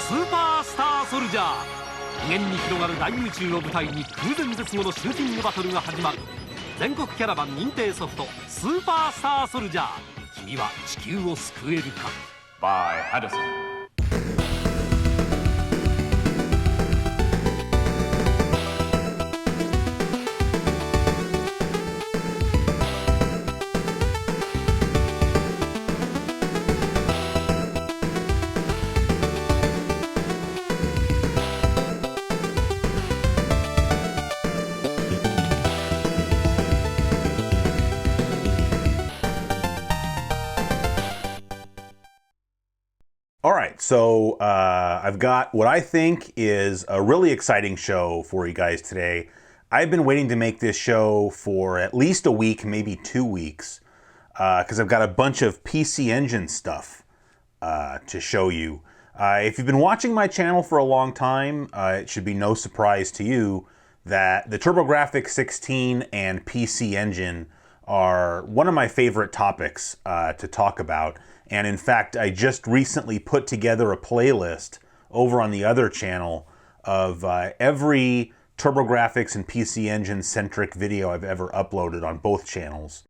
スーパースターソルジャー。無限に広がる大宇宙を舞台に空前絶後のシューティングバトルが始まる。全国キャラバン認定ソフトスーパースターソルジャー。君は地球を救えるか。 by Hudson. All right, so I've got what I think is a really exciting show for you guys today. I've been waiting to make this show for at least a week, maybe 2 weeks, because I've got a bunch of PC Engine stuff to show you. If you've been watching my channel for a long time, it should be no surprise to you that the TurboGrafx 16 and PC Engine are one of my favorite topics to talk about. And in fact, I just recently put together a playlist over on the other channel of every TurboGrafx and PC Engine centric video I've ever uploaded on both channels.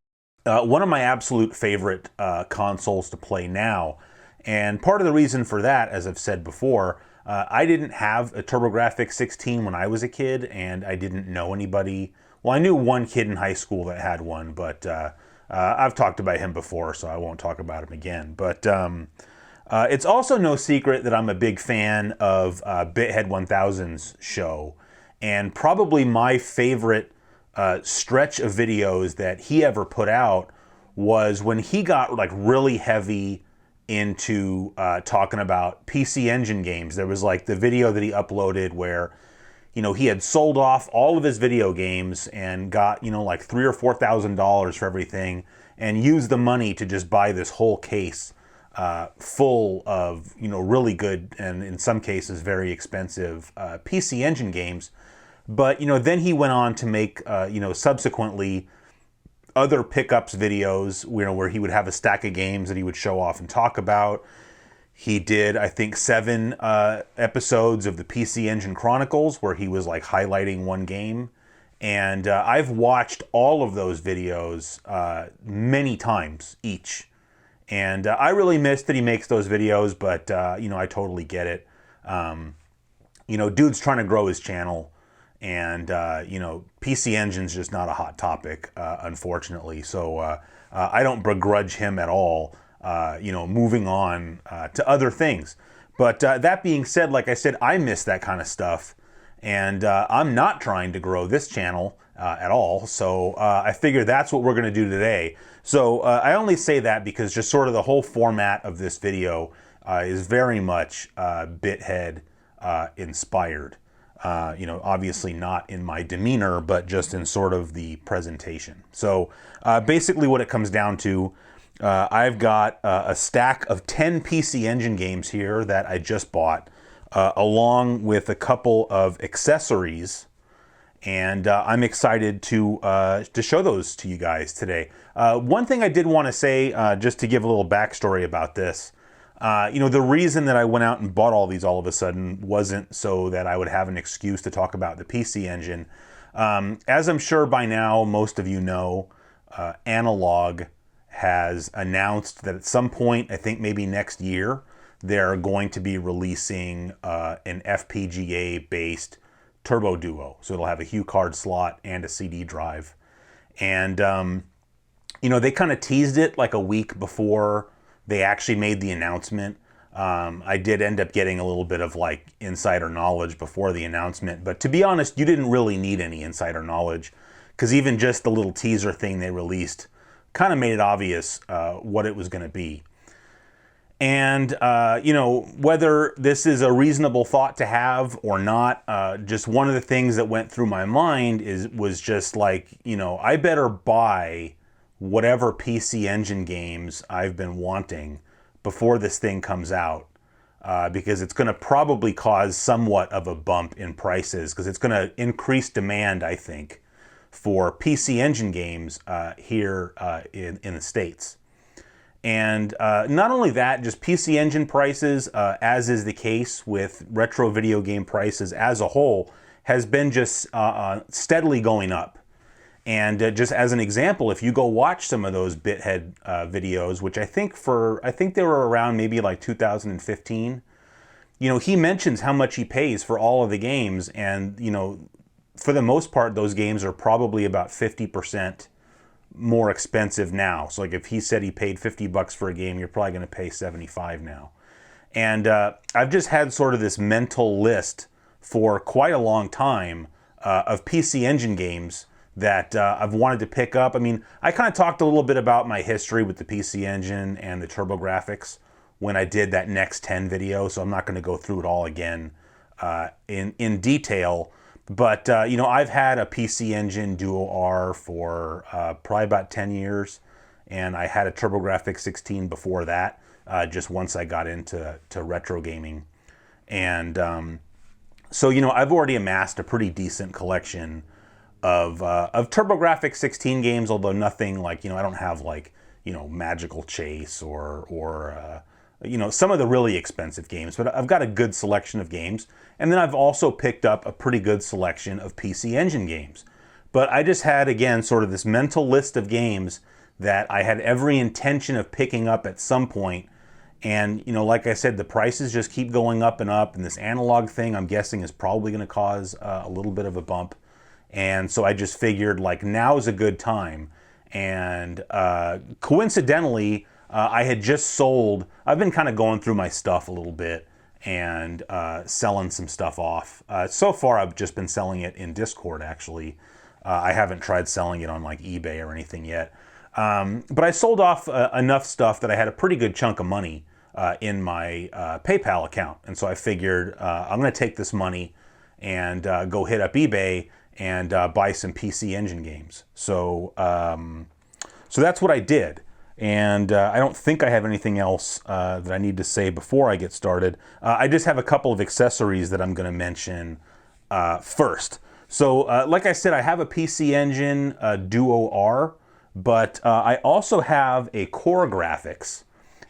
One of my absolute favorite consoles to play now. And part of the reason for that, as I've said before, I didn't have a TurboGrafx 16 when I was a kid, and I didn't know anybody. Well, I knew one kid in high school that had one, but I've talked about him before, so I won't talk about him again. But it's also no secret that I'm a big fan of Bithead 1000's show. And probably my favorite stretch of videos that he ever put out was when he got like really heavy into talking about PC Engine games. There was like the video that he uploaded where, you know, he had sold off all of his video games and got, you know, like $3,000 or $4,000 for everything, and used the money to just buy this whole case full of, you know, really good and in some cases very expensive PC Engine games. But, you know, then he went on to make, you know, subsequently other pickups videos, you know, where he would have a stack of games that he would show off and talk about. He did, I think, 7 episodes of the PC Engine Chronicles where he was like highlighting one game. And I've watched all of those videos many times each. And I really miss that he makes those videos, but, you know, I totally get it. You know, dude's trying to grow his channel. And, you know, PC Engine's just not a hot topic, unfortunately. So I don't begrudge him at all. You know, moving on to other things. But that being said, like I said, I miss that kind of stuff. And I'm not trying to grow this channel at all. So I figure that's what we're going to do today. So I only say that because just sort of the whole format of this video is very much Bithead inspired. You know, obviously not in my demeanor, but just in sort of the presentation. So basically what it comes down to, I've got a stack of 10 PC Engine games here that I just bought, along with a couple of accessories, and I'm excited to show those to you guys today. One thing I did want to say, just to give a little backstory about this, you know, the reason that I went out and bought all these all of a sudden wasn't so that I would have an excuse to talk about the PC Engine. As I'm sure by now most of you know, Analogue has announced that at some point, I think maybe next year, they're going to be releasing an FPGA-based Turbo Duo. So it'll have a HuCard slot and a CD drive. And, you know, they kind of teased it like a week before they actually made the announcement. I did end up getting a little bit of like insider knowledge before the announcement. But to be honest, you didn't really need any insider knowledge, because even just the little teaser thing they released kind of made it obvious what it was going to be. And, you know, whether this is a reasonable thought to have or not, just one of the things that went through my mind was just like, you know, I better buy whatever PC Engine games I've been wanting before this thing comes out, because it's going to probably cause somewhat of a bump in prices, because it's going to increase demand, I think, for PC Engine games here in the States. And not only that, just PC Engine prices, as is the case with retro video game prices as a whole, has been just steadily going up. And just as an example, if you go watch some of those Bithead videos, which I think they were around maybe like 2015, you know, he mentions how much he pays for all of the games, and you know, for the most part, those games are probably about 50% more expensive now. So like if he said he paid $50 for a game, you're probably going to pay 75 now. And I've just had sort of this mental list for quite a long time of PC Engine games that I've wanted to pick up. I mean, I kind of talked a little bit about my history with the PC Engine and the TurboGrafx when I did that Next 10 video, so I'm not going to go through it all again in detail. But, you know, I've had a PC Engine Duo R for probably about 10 years, and I had a TurboGrafx 16 before that, just once I got into retro gaming. And so, you know, I've already amassed a pretty decent collection of TurboGrafx 16 games, although nothing like, you know, I don't have like, you know, Magical Chase or you know, some of the really expensive games, but I've got a good selection of games. And then I've also picked up a pretty good selection of PC Engine games. But I just had, again, sort of this mental list of games that I had every intention of picking up at some point. And, you know, like I said, the prices just keep going up and up. And this analog thing, I'm guessing, is probably going to cause a little bit of a bump. And so I just figured, like, now is a good time. And coincidentally, I had just sold, I've been kind of going through my stuff a little bit and selling some stuff off. So far, I've just been selling it in Discord, actually. I haven't tried selling it on like eBay or anything yet. But I sold off enough stuff that I had a pretty good chunk of money in my PayPal account. And so I figured I'm going to take this money and go hit up eBay and buy some PC Engine games. So that's what I did. And I don't think I have anything else that I need to say before I get started. I just have a couple of accessories that I'm going to mention first. So like I said, I have a PC Engine Duo R, but I also have a Core Graphics.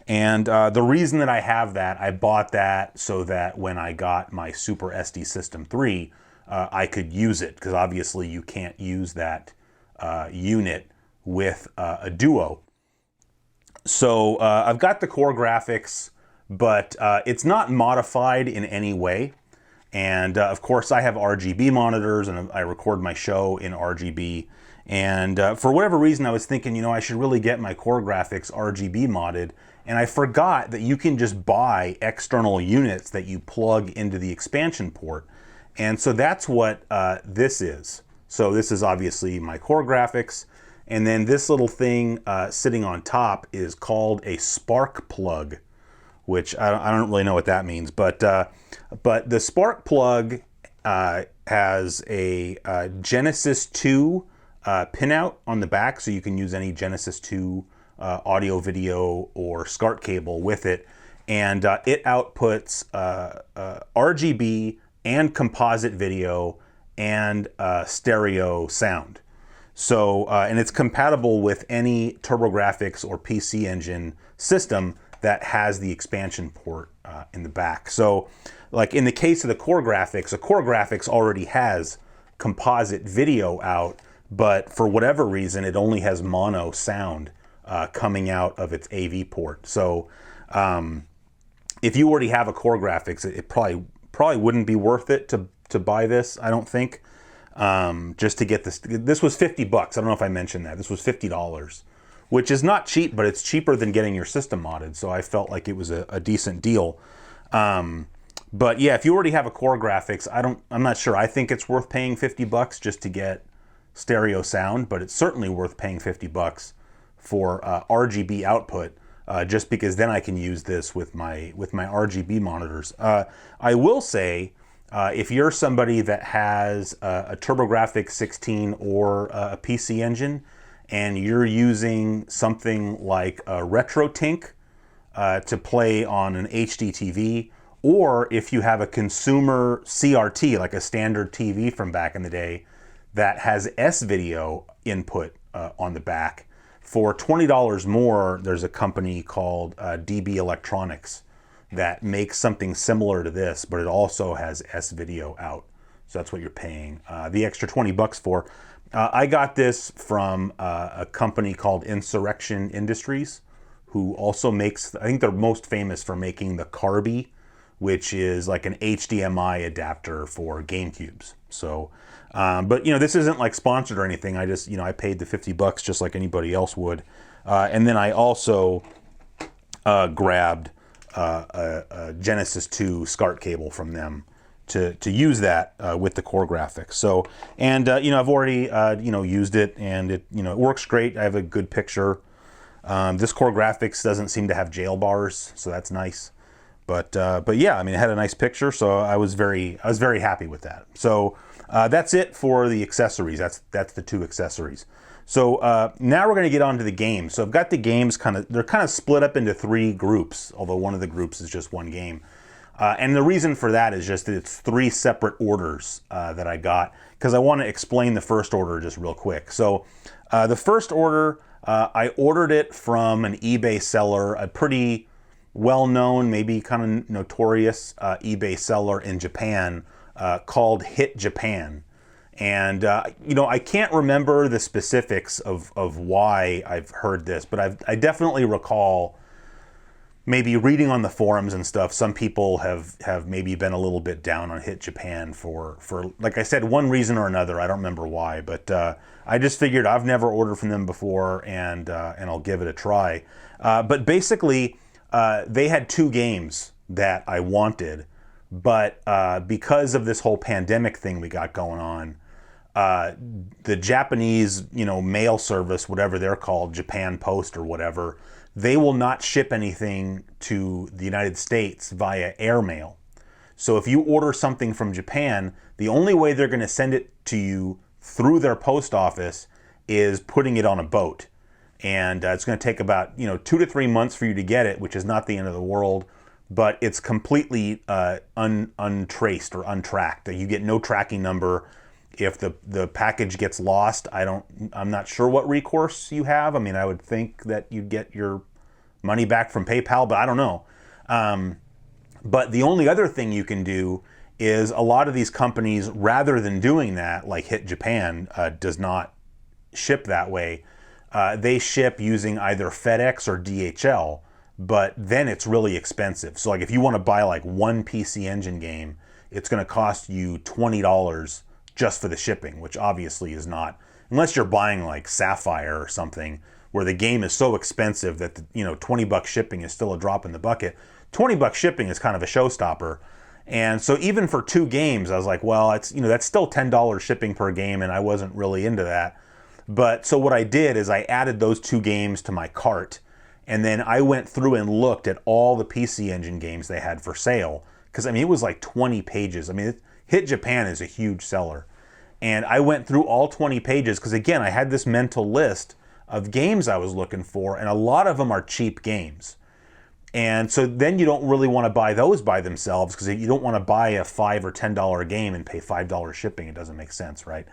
And the reason that I have that, I bought that so that when I got my Super SD System 3, I could use it, because obviously you can't use that unit with a Duo. So I've got the Core Graphics, but it's not modified in any way. And of course I have RGB monitors, and I record my show in RGB. And for whatever reason I was thinking, you know, I should really get my Core Graphics RGB modded. And I forgot that you can just buy external units that you plug into the expansion port. And so that's what this is. So this is obviously my Core Graphics. And then this little thing sitting on top is called a spark plug, which I don't really know what that means. But the spark plug has a Genesis 2 pinout on the back, so you can use any Genesis 2 audio, video, or SCART cable with it. And it outputs RGB and composite video and stereo sound. So, and it's compatible with any TurboGrafx or PC Engine system that has the expansion port in the back. So, like in the case of the Core Graphics, a Core Graphics already has composite video out, but for whatever reason, it only has mono sound coming out of its AV port. So, if you already have a Core Graphics, it probably wouldn't be worth it to buy this, I don't think. Just to get this. This was $50. I don't know if I mentioned that. This was $50, which is not cheap, but it's cheaper than getting your system modded. So I felt like it was a decent deal. But yeah, if you already have a Core Graphics, I'm not sure. I think it's worth paying $50 just to get stereo sound, but it's certainly worth paying $50 for RGB output, just because then I can use this with my RGB monitors. I will say, if you're somebody that has a TurboGrafx 16 or a PC Engine, and you're using something like a RetroTink to play on an HD TV, or if you have a consumer CRT, like a standard TV from back in the day, that has S-video input on the back, For $20 more, there's a company called DB Electronics that makes something similar to this, but it also has S-Video out. So that's what you're paying the extra $20 for. I got this from a company called Insurrection Industries, who also makes, I think they're most famous for making the Carby, which is like an HDMI adapter for GameCubes. So, but this isn't like sponsored or anything. I just, I paid the $50 just like anybody else would. And then I also grabbed a Genesis 2 SCART cable from them to use that with the core graphics. So, and I've already used it, and it it works great. I have a good picture. This core graphics doesn't seem to have jail bars, so that's nice. But yeah, I mean, it had a nice picture, so I was very happy with that. So that's it for the accessories. That's the 2 accessories. So now we're going to get on to the games. So I've got the games they're kind of split up into 3 groups, although one of the groups is just one game. And the reason for that is just that it's 3 separate orders that I got, because I want to explain the first order just real quick. So the first order, I ordered it from an eBay seller, a pretty well-known, maybe kind of notorious eBay seller in Japan called Hit Japan. And, I can't remember the specifics of why I've heard this, but I definitely recall maybe reading on the forums and stuff, some people have maybe been a little bit down on Hit Japan for like I said, one reason or another. I don't remember why, but I just figured I've never ordered from them before, and I'll give it a try. But basically, they had 2 games that I wanted, but because of this whole pandemic thing we got going on, the Japanese, mail service, whatever they're called, Japan Post or whatever, they will not ship anything to the United States via airmail. So if you order something from Japan, the only way they're going to send it to you through their post office is putting it on a boat. And it's going to take about 2 to 3 months for you to get it, which is not the end of the world, but it's completely untraced or untracked. You get no tracking number. If the package gets lost, I'm not sure what recourse you have. I mean, I would think that you'd get your money back from PayPal, but I don't know. But the only other thing you can do is a lot of these companies, rather than doing that, like Hit Japan does not ship that way. They ship using either FedEx or DHL, but then it's really expensive. So like if you want to buy like one PC Engine game, it's going to cost you $20 just for the shipping, which obviously is not, unless you're buying like Sapphire or something where the game is so expensive that $20 shipping is still a drop in the bucket. $20 shipping is kind of a showstopper. And so even for 2 games, I was like, well, it's that's still $10 shipping per game, and I wasn't really into that. But so what I did is I added those 2 games to my cart, and then I went through and looked at all the PC Engine games they had for sale, because I mean it was like 20 pages. I mean, Hit Japan is a huge seller. And I went through all 20 pages because, again, I had this mental list of games I was looking for, and a lot of them are cheap games. And so then you don't really want to buy those by themselves, because you don't want to buy a $5 or $10 game and pay $5 shipping. It doesn't make sense, right?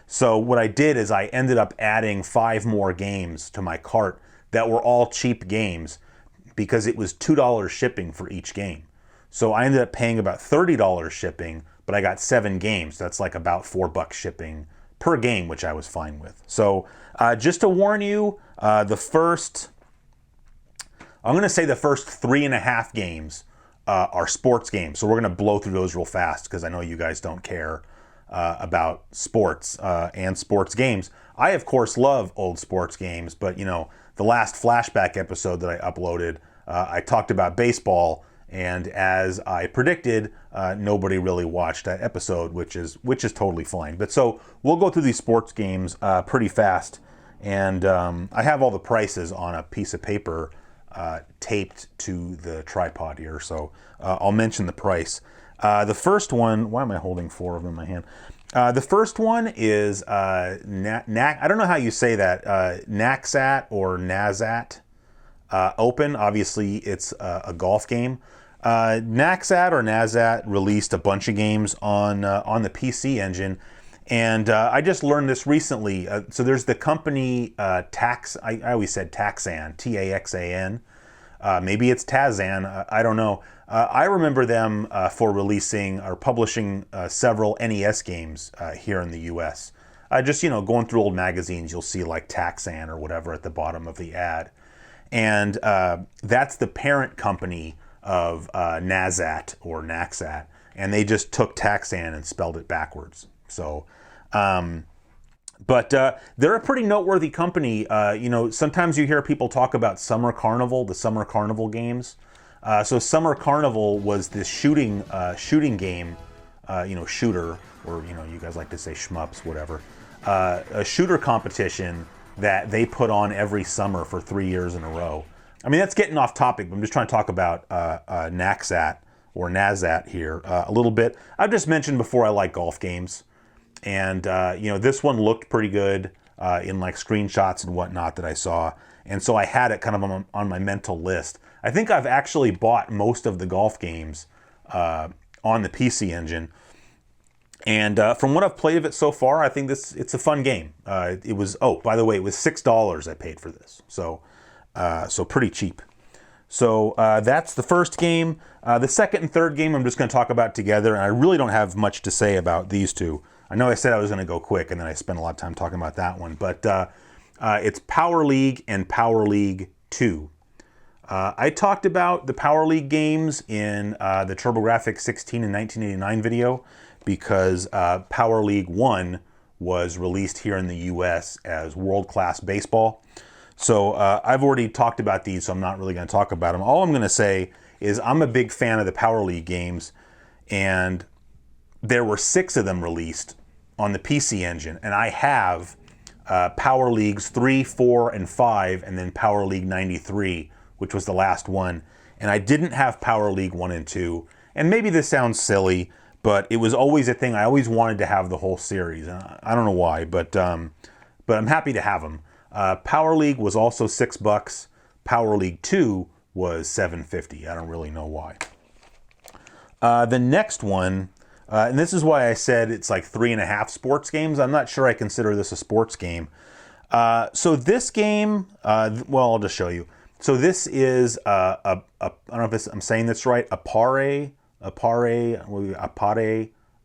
So what I did is I ended up adding 5 more games to my cart that were all cheap games, because it was $2 shipping for each game. So I ended up paying about $30 shipping, but I got 7 games. That's like about $4 shipping per game, which I was fine with. So just to warn you, the first 3.5 games are sports games. So we're going to blow through those real fast, because I know you guys don't care about sports and sports games. I, of course, love old sports games, but the last flashback episode that I uploaded, I talked about baseball. And as I predicted, nobody really watched that episode, which is totally fine. But so we'll go through these sports games pretty fast, and I have all the prices on a piece of paper taped to the tripod here, so I'll mention the price. The first one, why am I holding 4 of them in my hand? The first one is I don't know how you say that, Naxat or Naxat. Open, obviously it's a golf game. Naxat or Naxat released a bunch of games on the PC Engine, And I just learned this recently. So there's the company I always said Taxan, Taxan. Maybe it's Tazan, I don't know. I remember them for releasing or publishing several NES games here in the US. Just, going through old magazines, you'll see like Taxan or whatever at the bottom of the ad. And that's the parent company of Naxat or Naxat. And they just took Taxan and spelled it backwards. So, but they're a pretty noteworthy company. Sometimes you hear people talk about Summer Carnival, the Summer Carnival games. So Summer Carnival was this shooting game, shooter, or you guys like to say shmups, whatever. A shooter competition that they put on every summer for 3 years in a row. I mean, that's getting off topic, but I'm just trying to talk about Naxat or Naxat here a little bit. I've just mentioned before I like golf games. And, this one looked pretty good in like screenshots and whatnot that I saw. And so I had it kind of on my mental list. I think I've actually bought most of the golf games on the PC Engine. And from what I've played of it so far, I think it's a fun game. It was, by the way, it was $6 I paid for this. So pretty cheap. So that's the first game. The second and third game I'm just going to talk about together. And I really don't have much to say about these two. I know I said I was going to go quick, and then I spent a lot of time talking about that one. But it's Power League and Power League 2. I talked about the Power League games in the TurboGrafx 16 and 1989 video because Power League 1 was released here in the US as World Class Baseball. So I've already talked about these, so I'm not really going to talk about them. All I'm going to say is I'm a big fan of the Power League games, and there were 6 of them released on the PC Engine, and I have Power Leagues 3, 4, and 5, and then Power League 93, which was the last one. And I didn't have Power League 1 and 2. And maybe this sounds silly, but it was always a thing. I always wanted to have the whole series. I don't know why, but I'm happy to have them. Power League was also $6. Power League 2 was $7.50. I don't really know why. The next one, and this is why I said it's like 3.5 sports games. I'm not sure I consider this a sports game. So this game, I'll just show you. So this is I don't know if I'm saying this right. Appare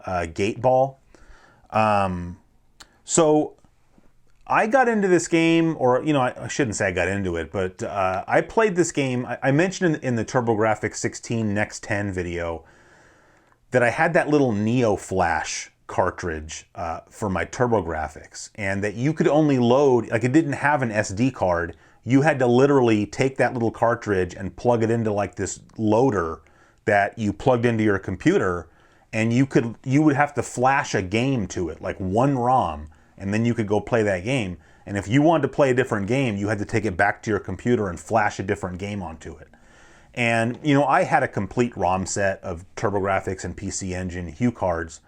Gateball. So I got into this game, or I shouldn't say I got into it, but I played this game. I mentioned in the TurboGrafx 16 Next 10 video that I had that little Neo Flash cartridge for my TurboGrafx, and that you could only load, like it didn't have an SD card. You had to literally take that little cartridge and plug it into like this loader that you plugged into your computer, and you would have to flash a game to it, like one ROM, and then you could go play that game. And if you wanted to play a different game, you had to take it back to your computer and flash a different game onto it. And, I had a complete ROM set of TurboGrafx and PC Engine Hue cards.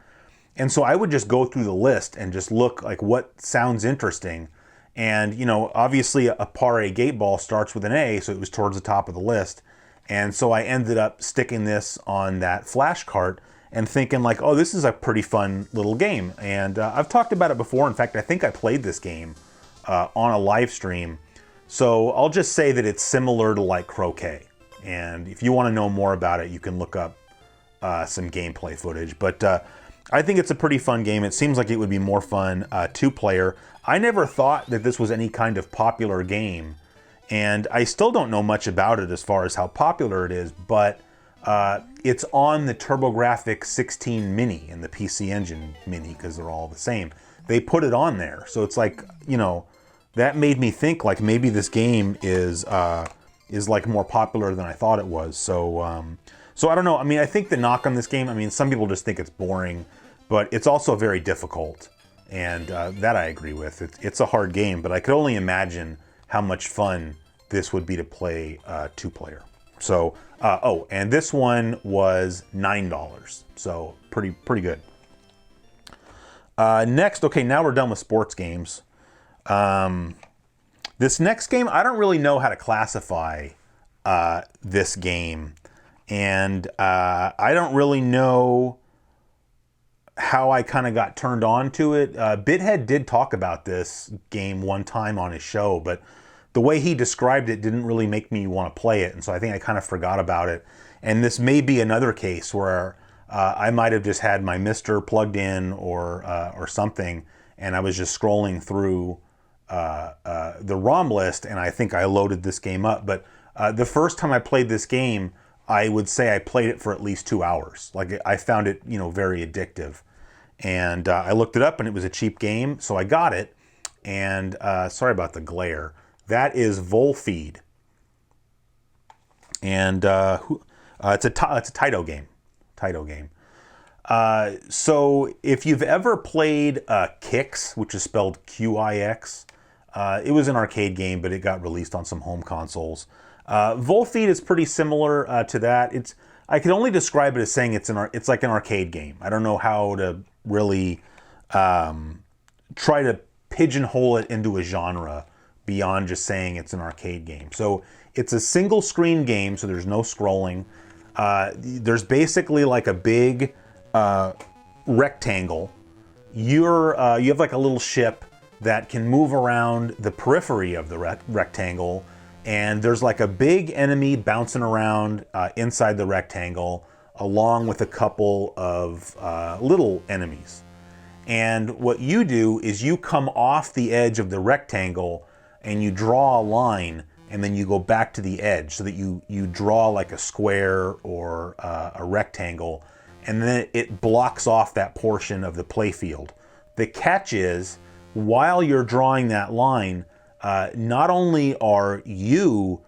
And so I would just go through the list and just look like what sounds interesting. And, obviously Appare Gateball starts with an A, so it was towards the top of the list. And so I ended up sticking this on that flash cart and thinking like, oh, this is a pretty fun little game. And I've talked about it before. In fact, I think I played this game on a live stream. So I'll just say that it's similar to like croquet. And if you want to know more about it, you can look up some gameplay footage. But I think it's a pretty fun game. It seems like it would be more fun 2-player. I never thought that this was any kind of popular game. And I still don't know much about it as far as how popular it is. But it's on the TurboGrafx 16 Mini and the PC Engine Mini because they're all the same. They put it on there. So it's like, that made me think like maybe this game is like more popular than I thought it was. So I don't know. I mean, I think the knock on this game, some people just think it's boring, but it's also very difficult. And that I agree with. It's a hard game, but I could only imagine how much fun this would be to play 2-player. So, and this one was $9. So pretty good. Next, okay, now we're done with sports games. This next game, I don't really know how to classify this game. And I don't really know how I kind of got turned on to it. Bithead did talk about this game one time on his show, but the way he described it didn't really make me want to play it, and so I think I kind of forgot about it. And this may be another case where I might have just had my Mister plugged in or something, and I was just scrolling through the ROM list, and I think I loaded this game up. But the first time I played this game, I would say I played it for at least 2 hours. Like, I found it, very addictive. And I looked it up, and it was a cheap game, so I got it. And sorry about the glare. That is Volfied. And it's a Taito game. Taito game. So if you've ever played Qix, which is spelled Qix, it was an arcade game, but it got released on some home consoles. Volfied is pretty similar to that. I can only describe it as saying it's like an arcade game. I don't know how to really try to pigeonhole it into a genre beyond just saying it's an arcade game. So it's a single screen game, so there's no scrolling. There's basically like a big rectangle. You have like a little ship that can move around the periphery of the rectangle, and there's like a big enemy bouncing around inside the rectangle, along with a couple of little enemies. And what you do is you come off the edge of the rectangle and you draw a line, and then you go back to the edge so that you draw like a square or a rectangle, and then it blocks off that portion of the playfield. The catch is, while you're drawing that line, not only are you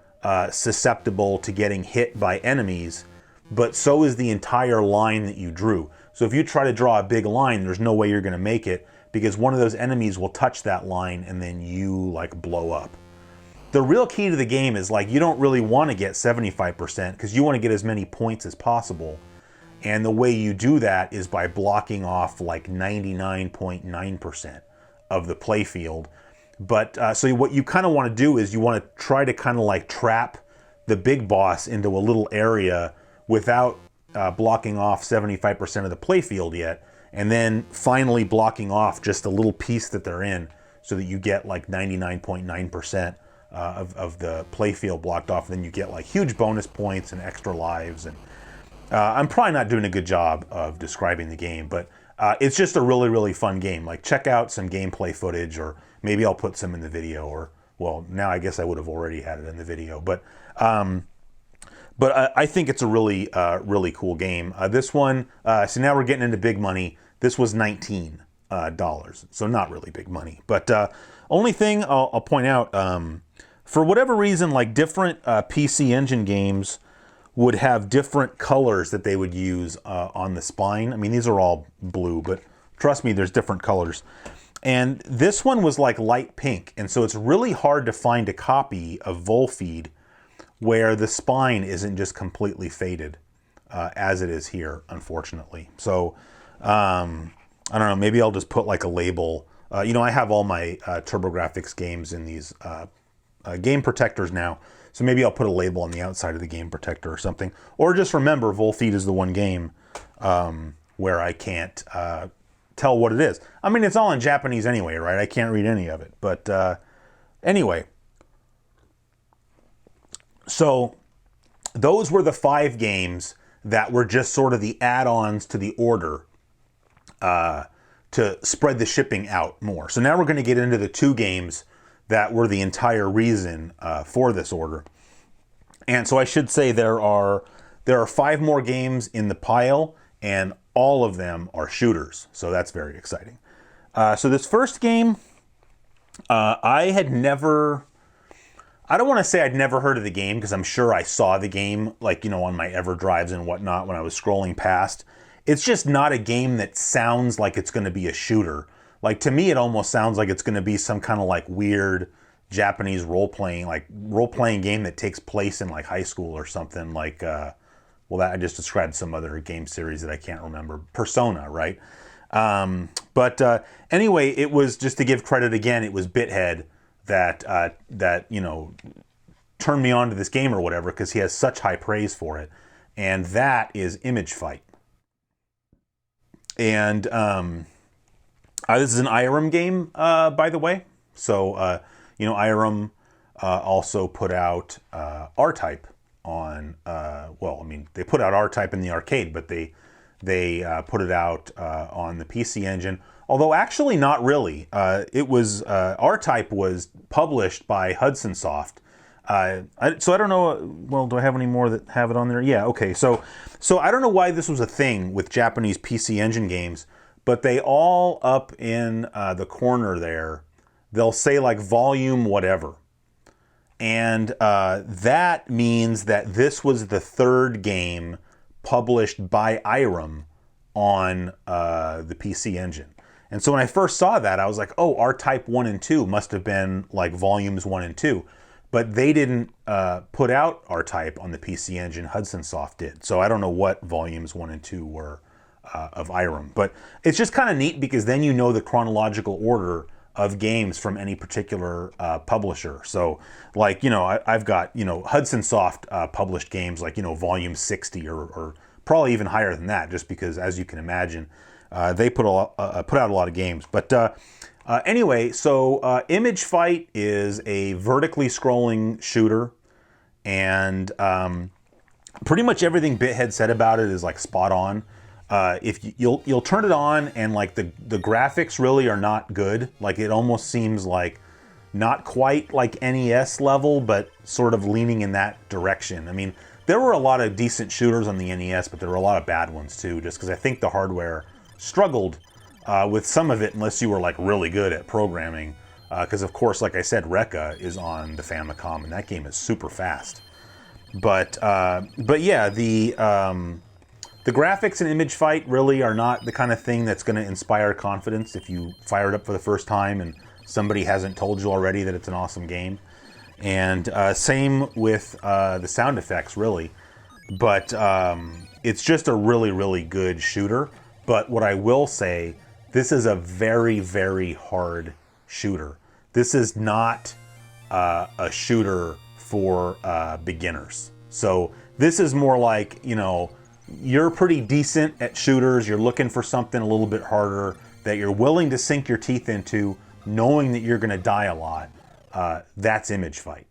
susceptible to getting hit by enemies, but so is the entire line that you drew. So if you try to draw a big line, there's no way you're going to make it, because one of those enemies will touch that line and then you like blow up. The real key to the game is, like, you don't really want to get 75% because you want to get as many points as possible. And the way you do that is by blocking off like 99.9% of the playfield. But so what you kind of want to do is you want to try to kind of like trap the big boss into a little area without blocking off 75% of the playfield yet, and then finally blocking off just a little piece that they're in so that you get like 99.9% of the playfield blocked off, and then you get like huge bonus points and extra lives. And I'm probably not doing a good job of describing the game, but it's just a really, really fun game. Like, check out some gameplay footage, or maybe I'll put some in the video, or, well, now I guess I would have already had it in the video. But I think it's a really, really cool game. This one, so now we're getting into big money. This was $19, so not really big money. But only thing I'll point out, for whatever reason, like, different PC Engine games would have different colors that they would use on the spine. I mean, these are all blue, but trust me, there's different colors. And this one was like light pink, and so it's really hard to find a copy of Volfied where the spine isn't just completely faded, as it is here, unfortunately. So, I don't know, maybe I'll just put like a label. I have all my TurboGrafx games in these game protectors now, so maybe I'll put a label on the outside of the game protector or something. Or just remember, Volfied is the one game where I can't tell what it is. I mean, it's all in Japanese anyway, right? I can't read any of it. But anyway, so those were the 5 games that were just sort of the add-ons to the order to spread the shipping out more. So now we're going to get into the 2 games that were the entire reason for this order. And so I should say there are 5 more games in the pile, and all of them are shooters. So that's very exciting. So this first game, I don't want to say I'd never heard of the game, because I'm sure I saw the game, like, on my EverDrives and whatnot when I was scrolling past. It's just not a game that sounds like it's going to be a shooter. Like, to me, it almost sounds like it's going to be some kind of like weird Japanese role-playing game that takes place in like high school or something, like, well, that I just described some other game series that I can't remember. Persona, right? But anyway, it was, just to give credit again, it was Bithead that turned me on to this game or whatever, because he has such high praise for it. And that is Image Fight. And this is an Irem game, by the way. So, Irem also put out R-Type on, they put out R-Type in the arcade, but they put it out on the PC Engine. Although actually not really. It was R-Type was published by Hudson Soft. So I don't know. Well, do I have any more that have it on there? Yeah. Okay. So I don't know why this was a thing with Japanese PC Engine games, but they all up in the corner there, they'll say like volume whatever, and that means that this was the third game published by Irem on the PC Engine. And so when I first saw that, I was like, oh, R-Type 1 and 2 must have been like volumes 1 and 2. But they didn't put out R-Type on the PC Engine. Hudson Soft did. So I don't know what volumes 1 and 2 were of Irem. But it's just kind of neat because then you know the chronological order of games from any particular publisher. So like, I've got, Hudson Soft published games like, volume 60 or probably even higher than that, just because, as you can imagine, they put out a lot of games. But anyway, so Image Fight is a vertically scrolling shooter, and pretty much everything Bithead said about it is like spot on. If you'll turn it on, and like the graphics really are not good. Like it almost seems like not quite like NES level, but sort of leaning in that direction. I mean, there were a lot of decent shooters on the NES, but there were a lot of bad ones too, just because I think the hardware struggled with some of it unless you were like really good at programming. Because of course, like I said, Rekka is on the Famicom, and that game is super fast. But yeah, the graphics in Image Fight really are not the kind of thing that's going to inspire confidence if you fire it up for the first time and somebody hasn't told you already that it's an awesome game. And same with the sound effects, really. But it's just a really, really good shooter. But what I will say, this is a very, very hard shooter. This is not a shooter for beginners. So this is more like, you're pretty decent at shooters. You're looking for something a little bit harder that you're willing to sink your teeth into, knowing that you're going to die a lot. That's Image Fight.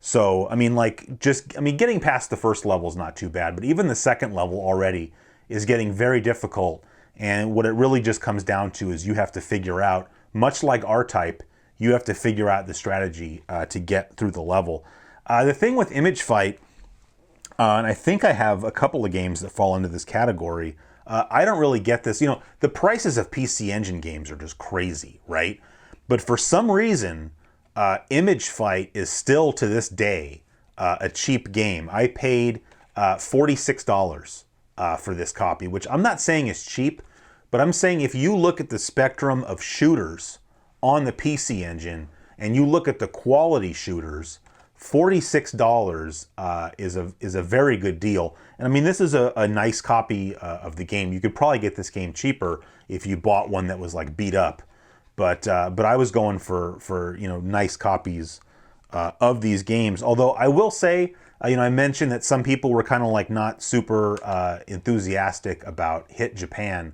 So, getting past the first level is not too bad, but even the second level already is getting very difficult. And what it really just comes down to is you have to figure out, much like R-Type, you have to figure out the strategy to get through the level. The thing with Image Fight, and I think I have a couple of games that fall into this category, I don't really get this. The prices of PC Engine games are just crazy, right? But for some reason, Image Fight is still to this day a cheap game. I paid $46 for this copy, which I'm not saying is cheap, but I'm saying if you look at the spectrum of shooters on the PC Engine and you look at the quality shooters, $46 is a very good deal. And I mean, this is a nice copy of the game. You could probably get this game cheaper if you bought one that was like beat up. But I was going for nice copies of these games. Although I will say, I mentioned that some people were kind of like not super enthusiastic about Hit Japan.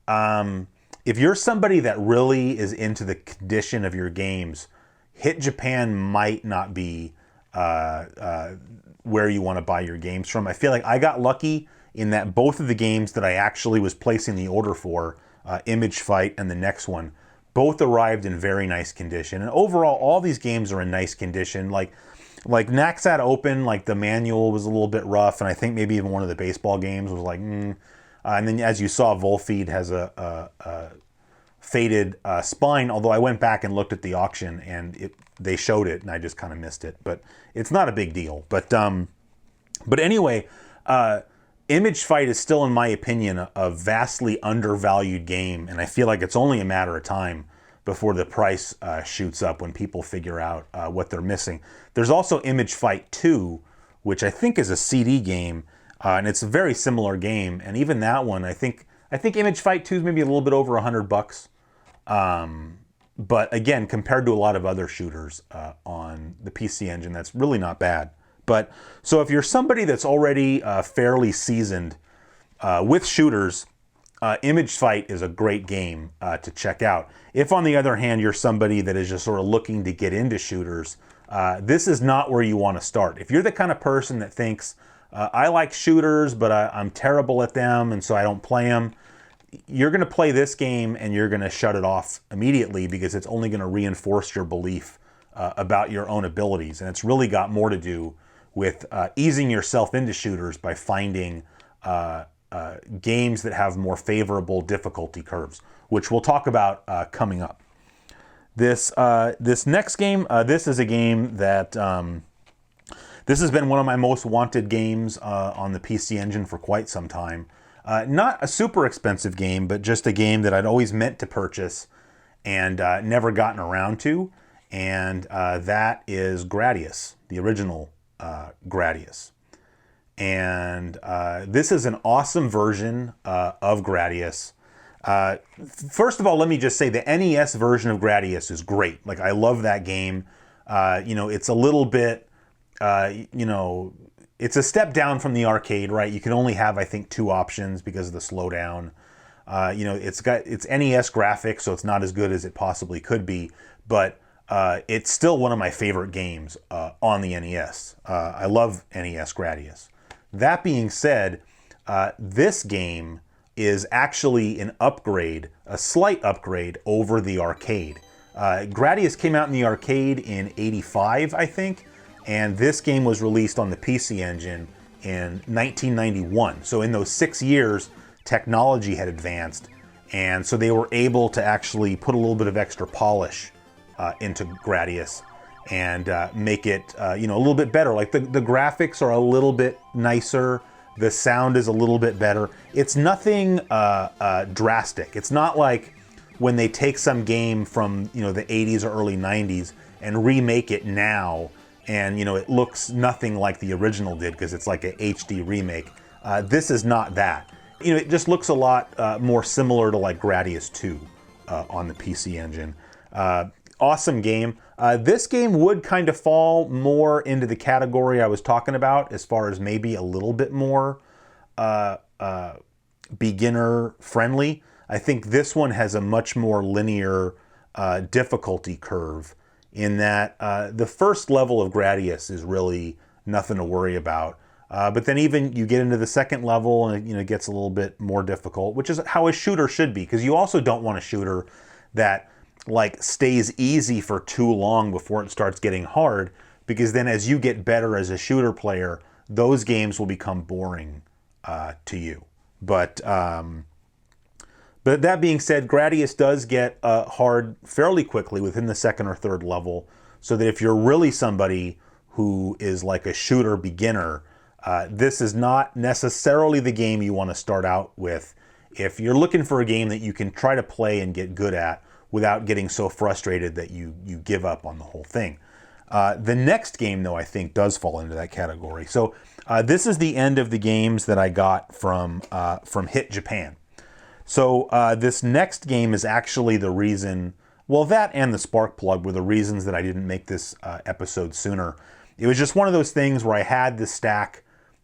If you're somebody that really is into the condition of your games, Hit Japan might not be where you want to buy your games from. I feel like I got lucky in that both of the games that I actually was placing the order for, Image Fight and the next one, both arrived in very nice condition. And overall, all these games are in nice condition. Like Naxat Open, like the manual was a little bit rough, and I think maybe even one of the baseball games was like, and then as you saw, Volfied has a faded spine, although I went back and looked at the auction and they showed it and I just kind of missed it, but it's not a big deal. But anyway, Image Fight is still, in my opinion, a vastly undervalued game, and I feel like it's only a matter of time before the price shoots up when people figure out what they're missing. There's also Image Fight 2, which I think is a CD game, and it's a very similar game, and even that one, I think Image Fight 2 is maybe a little bit over $100. But again, compared to a lot of other shooters on the PC Engine, that's really not bad. But so if you're somebody that's already fairly seasoned with shooters, Image Fight is a great game to check out. If, on the other hand, you're somebody that is just sort of looking to get into shooters, this is not where you want to start. If you're the kind of person that thinks, I like shooters, but I'm terrible at them, and so I don't play them, you're going to play this game and you're going to shut it off immediately because it's only going to reinforce your belief about your own abilities. And it's really got more to do with easing yourself into shooters by finding games that have more favorable difficulty curves, which we'll talk about coming up. This next game, this is a game that this has been one of my most wanted games on the PC Engine for quite some time. Not a super expensive game, but just a game that I'd always meant to purchase and never gotten around to, and that is Gradius, the original Gradius. And this is an awesome version of Gradius. First of all, let me just say the NES version of Gradius is great. Like, I love that game. It's a little bit, it's a step down from the arcade, right? You can only have, I think, 2 options because of the slowdown. It's NES graphics, so it's not as good as it possibly could be, but it's still one of my favorite games on the NES. I love NES Gradius. That being said, this game is actually an upgrade, a slight upgrade over the arcade. Gradius came out in the arcade in '85, I think, and this game was released on the PC Engine in 1991. So in those 6 years, technology had advanced, and so they were able to actually put a little bit of extra polish into Gradius and make it a little bit better. Like the graphics are a little bit nicer, the sound is a little bit better. It's nothing drastic. It's not like when they take some game from the 80s or early 90s and remake it now, and it looks nothing like the original did because it's like a HD remake. This is not that. It just looks a lot more similar to like Gradius 2 on the PC Engine. Awesome game. This game would kind of fall more into the category I was talking about, as far as maybe a little bit more beginner friendly. I think this one has a much more linear difficulty curve, in that the first level of Gradius is really nothing to worry about. But then even you get into the second level and it gets a little bit more difficult, which is how a shooter should be, because you also don't want a shooter that like stays easy for too long before it starts getting hard, because then as you get better as a shooter player, those games will become boring to you. But that being said, Gradius does get hard fairly quickly within the second or third level, so that if you're really somebody who is like a shooter beginner, this is not necessarily the game you want to start out with if you're looking for a game that you can try to play and get good at without getting so frustrated that you give up on the whole thing. The next game, though, I think does fall into that category. So this is the end of the games that I got from Hit Japan. So this next game is actually the reason, well, that and the spark plug were the reasons that I didn't make this episode sooner. It was just one of those things where I had this stack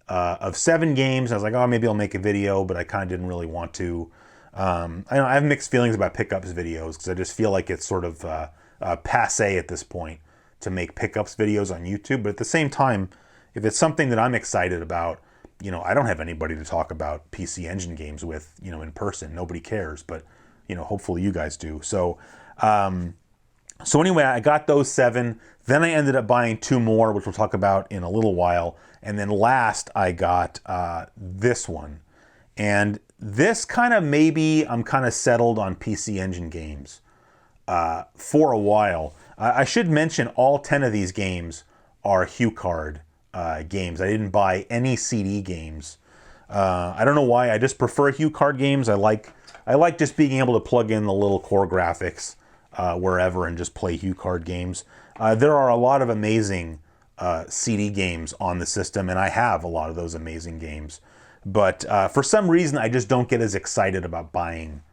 of 7 games. I was like, oh, maybe I'll make a video, but I kind of didn't really want to. I have mixed feelings about pickups videos, because I just feel like it's sort of passe at this point to make pickups videos on YouTube. But at the same time, if it's something that I'm excited about, I don't have anybody to talk about PC Engine games with, in person. Nobody cares, but, hopefully you guys do. So anyway, I got those 7. Then I ended up buying 2 more, which we'll talk about in a little while. And then last, I got this one. And this kind of, maybe I'm kind of settled on PC Engine games for a while. I should mention all 10 of these games are HuCard games. I didn't buy any CD games. I don't know why. I just prefer HuCard games. I like just being able to plug in the little core graphics wherever and just play HuCard games. There are a lot of amazing CD games on the system, and I have a lot of those amazing games. But for some reason, I just don't get as excited about buying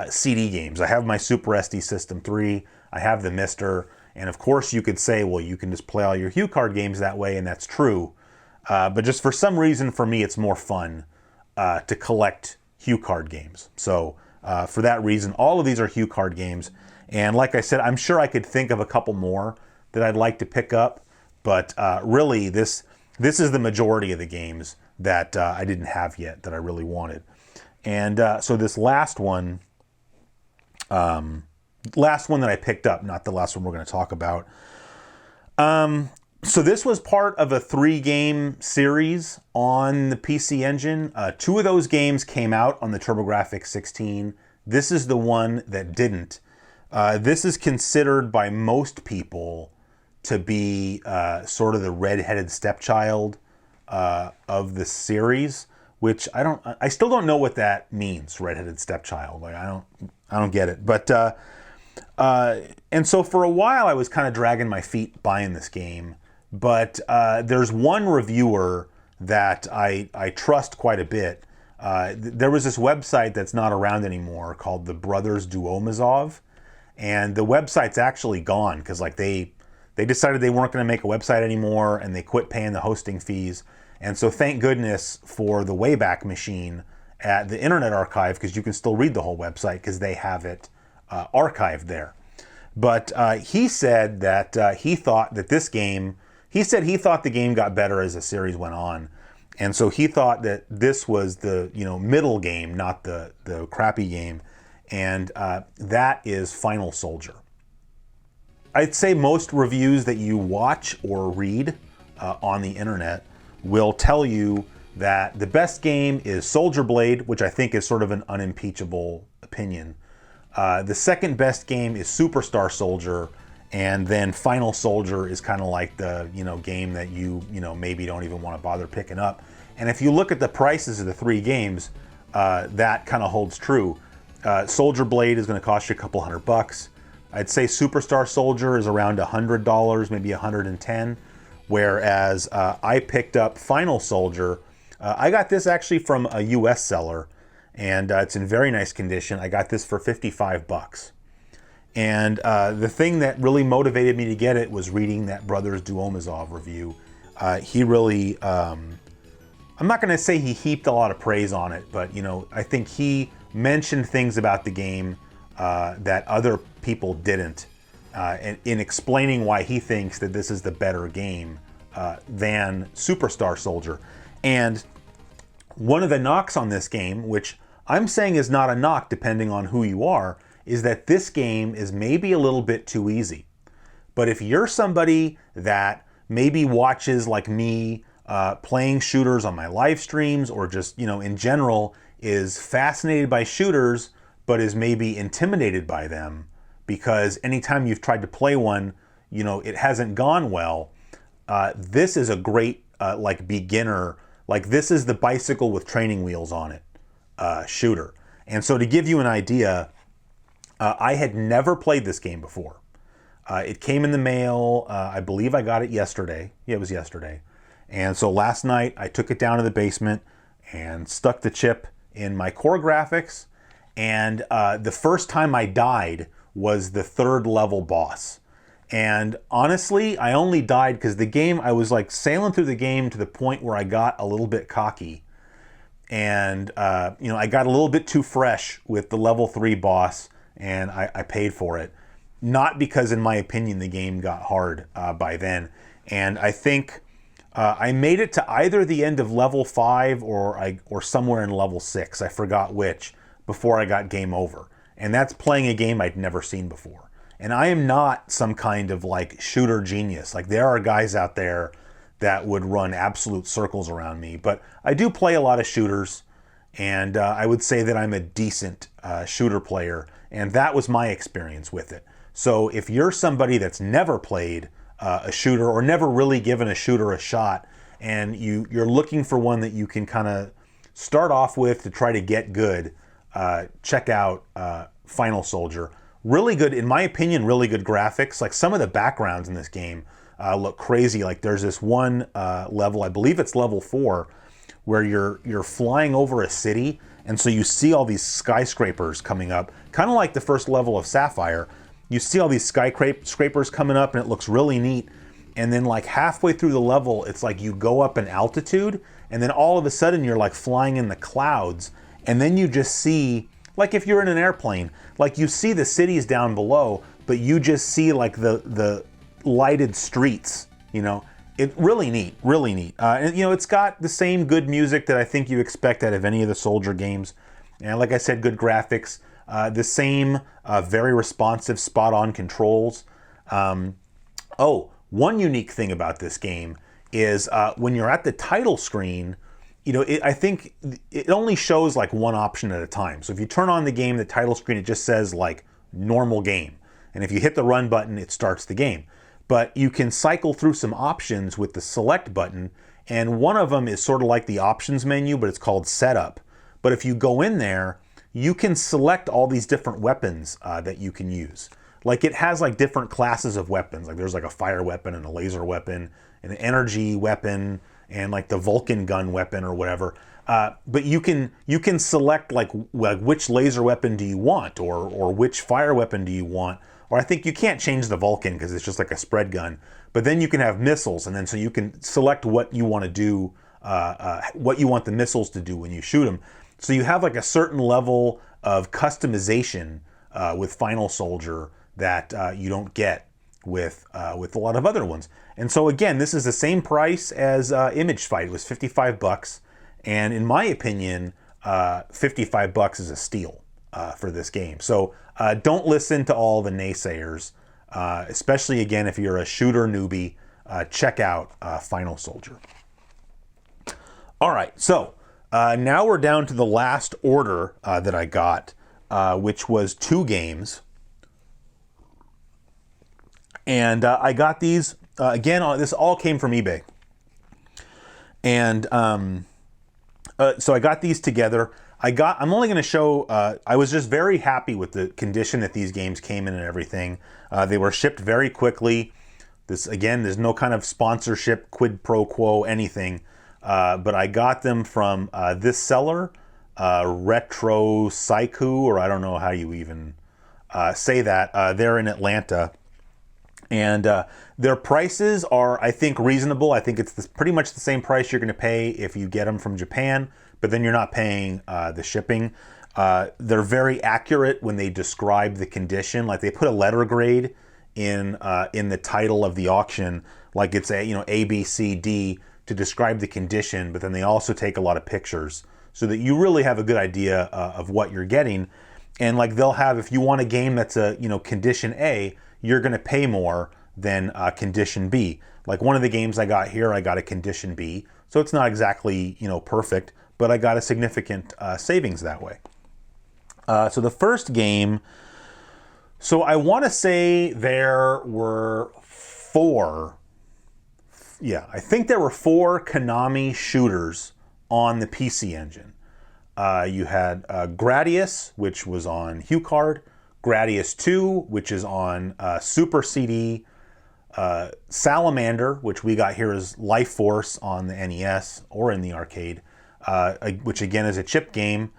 CD games. I have my Super SD System 3. I have the Mister. And of course, you could say, well, you can just play all your HuCard games that way, and that's true. But just for some reason, for me, it's more fun to collect Hue card games. So for that reason, all of these are Hue card games. And like I said, I'm sure I could think of a couple more that I'd like to pick up, but really this is the majority of the games that I didn't have yet that I really wanted. And so this last one that I picked up, not the last one we're going to talk about. So this was part of a 3-game series on the PC Engine. 2 of those games came out on the TurboGrafx 16. This is the one that didn't. This is considered by most people to be sort of the redheaded stepchild of the series, which I still don't know what that means, redheaded stepchild. Like I don't get it. But and so for a while I was kind of dragging my feet buying this game. But there's one reviewer that I trust quite a bit. There was this website that's not around anymore called the Brothers Duomazov, and the website's actually gone because like they decided they weren't going to make a website anymore, and they quit paying the hosting fees. And so thank goodness for the Wayback Machine at the Internet Archive, because you can still read the whole website because they have it archived there. But he said that he thought that this game. He said he thought the game got better as the series went on. And so he thought that this was the middle game, not the crappy game. And that is Final Soldier. I'd say most reviews that you watch or read on the internet will tell you that the best game is Soldier Blade, which I think is sort of an unimpeachable opinion. The second best game is Superstar Soldier. And then Final Soldier is kind of like the game that you maybe don't even want to bother picking up. And if you look at the prices of the 3 games, that kind of holds true. Soldier Blade is going to cost you a couple $100. I'd say Superstar Soldier is around $100, maybe $110. Whereas I picked up Final Soldier. I got this actually from a US seller, and it's in very nice condition. I got this for $55. And the thing that really motivated me to get it was reading that Brothers Duomazov review. He really, I'm not going to say he heaped a lot of praise on it, but I think he mentioned things about the game that other people didn't, in explaining why he thinks that this is the better game than Superstar Soldier. And one of the knocks on this game, which I'm saying is not a knock depending on who you are, is that this game is maybe a little bit too easy. But if you're somebody that maybe watches like me playing shooters on my live streams, or just in general is fascinated by shooters but is maybe intimidated by them because anytime you've tried to play one it hasn't gone well, this is a great like beginner, like this is the bicycle with training wheels on it shooter. And so to give you an idea, I had never played this game before. It came in the mail. I believe I got it yesterday. Yeah, it was yesterday. And so last night I took it down to the basement and stuck the chip in my core graphics. And the first time I died was the 3rd level boss. And honestly, I only died because the game, I was like sailing through the game to the point where I got a little bit cocky. And, I got a little bit too fresh with the level 3 boss. And I paid for it. Not because, in my opinion, the game got hard by then. And I think I made it to either the end of level 5 or somewhere in level 6. I forgot which, before I got game over. And that's playing a game I'd never seen before. And I am not some kind of like shooter genius. Like there are guys out there that would run absolute circles around me. But I do play a lot of shooters. And I would say that I'm a decent shooter player. And that was my experience with it. So if you're somebody that's never played a shooter or never really given a shooter a shot, and you're looking for one that you can kind of start off with to try to get good, check out Final Soldier. Really good, in my opinion, really good graphics. Like some of the backgrounds in this game look crazy. Like there's this one level, I believe it's level 4, where you're flying over a city, and so you see all these skyscrapers coming up, kind of like the first level of Sapphire. You see all these skyscrapers coming up, and it looks really neat. And then like halfway through the level, it's like you go up in altitude, and then all of a sudden you're like flying in the clouds, and then you just see, like if you're in an airplane, like you see the cities down below, but you just see like the lighted streets, you know. It really neat, really neat. And you know, it's got the same good music that I think you expect out of any of the Soldier games. And like I said, good graphics, the same very responsive, spot-on controls. Oh, one unique thing about this game is when you're at the title screen, you know, I think it only shows like one option at a time. So if you turn on the game, the title screen, it just says like normal game. And if you hit the run button, it starts the game. But you can cycle through some options with the select button, and one of them is sort of like the options menu, but it's called setup. But if you go in there, you can select all these different weapons that you can use. Like it has like different classes of weapons. Like there's like a fire weapon and a laser weapon, and an energy weapon, and like the Vulcan gun weapon or whatever. But you can select like which laser weapon do you want, or which fire weapon do you want. Or I think you can't change the Vulcan because it's just like a spread gun. But then you can have missiles, and then so you can select what you want to do, what you want the missiles to do when you shoot them. So you have like a certain level of customization with Final Soldier that you don't get with a lot of other ones. And so again, this is the same price as Image Fight. It was $55, and in my opinion, $55 is a steal for this game. So don't listen to all the naysayers, especially again if you're a shooter newbie. Check out Final Soldier. All right, so now we're down to the last order that I got, which was 2 games. And I got these, again, this all came from eBay. And so I got these together. I'm only going to show, I was just very happy with the condition that these games came in and everything. They were shipped very quickly. This, again, there's no kind of sponsorship, quid pro quo, anything. But I got them from this seller, Retro Saiku, or I don't know how you even say that. They're in Atlanta. And their prices are, I think, reasonable. I think it's pretty much the same price you're going to pay if you get them from Japan, but then you're not paying the shipping. They're very accurate when they describe the condition. Like they put a letter grade in the title of the auction, like it's A, B, C, D to describe the condition, but then they also take a lot of pictures so that you really have a good idea of what you're getting. And like they'll have, if you want a game that's a condition A, you're going to pay more than condition B. Like one of the games I got here, I got a condition B, so it's not exactly perfect, but I got a significant savings that way. So the first game, so I want to say there were 4. Yeah, I think there were 4 Konami shooters on the PC Engine. You had Gradius, which was on HuCard, Gradius 2, which is on Super CD, Salamander, which we got here as Life Force on the NES or in the arcade, which again is a chip game,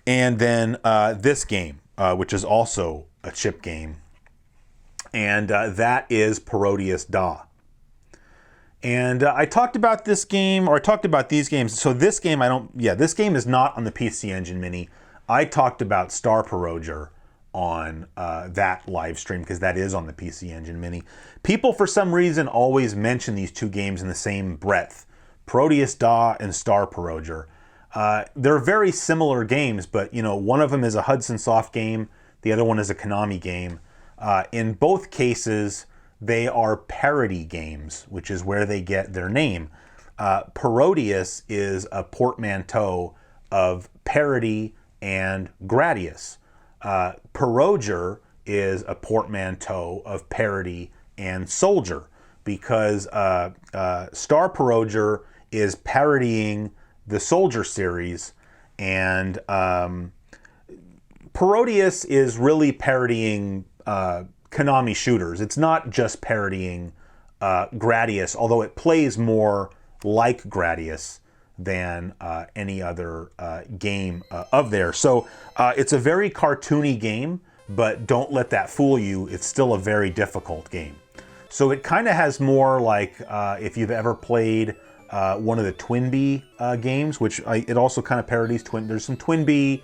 and then this game, which is also a chip game, and that is Parodius Da. And I talked about this game, or I talked about these games. So this game, this game is not on the PC Engine Mini. I talked about Star Parodius on that live stream because that is on the PC Engine Mini. People, for some reason, always mention these 2 games in the same breath. Parodius Da and Star Parodius. They're very similar games, but one of them is a Hudson Soft game. The other one is a Konami game. In both cases, they are parody games, which is where they get their name. Parodius is a portmanteau of parody and Gradius. Parodius is a portmanteau of parody and soldier, because Star Parodius is parodying the Soldier series, and Parodius is really parodying Konami shooters. It's not just parodying Gradius, although it plays more like Gradius than any other game of theirs. So it's a very cartoony game, but don't let that fool you. It's still a very difficult game. So it kind of has more like, if you've ever played one of the Twinbee games, which it also kind of parodies There's some Twinbee,